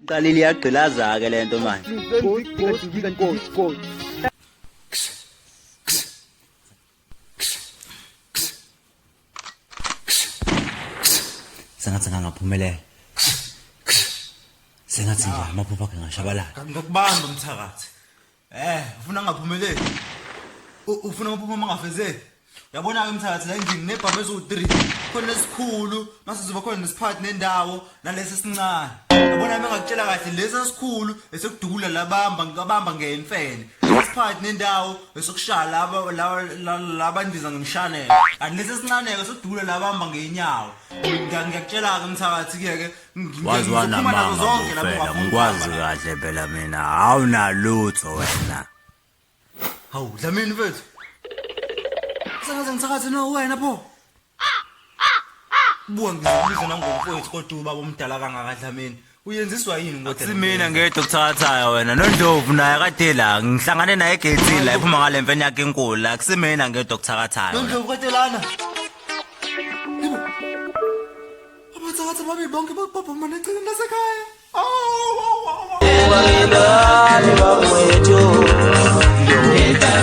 Qalile iyagqilaza-ke le nto manje. Sengathi ngangaphumelela. Sengathi nje amaphupho akhe ngashabalala. Ngakubamba Mthakathi. Ufuna ngaphumeleli. Ufuna amaphupho amangafezeki. Uyabona-ke Mthakathi la endlini nebhamu eziwu-3 khona esikhulu mase sizoba khona nesiphathi nendawo nalesi esincane. Yabona mengakutshela kahle lesi esikhulu esekudukula ngabamba ngemfene. Isiphathi nendawo esokushaya laba ndiza ngishanele. Kanti lesi esincane-ke esekudukula labamba ngeenyawo. Ngiyakutshela-ke Mthakathi-ke Wazwana manga phela ngikwazi kahle phela mina awunalutho wena. Hawu Dlamini mfethu. Sengaze Mthakathi no wena pho. Buka ngizokubiza nangomfowethu kodwa ubaba omdala kangaka Dlamini. Uyenziswa yini ngoba Simina ngedwa ukuthathayo wena noNdlovu naye kade la ngihlangane naye egate la ephuma ngale mfene yakhe enkulu la kusimina ngedwa ukuthakathayo. Ndlovu katelana. Abathakathi babi bonke babhoma neceleni lasekhaya.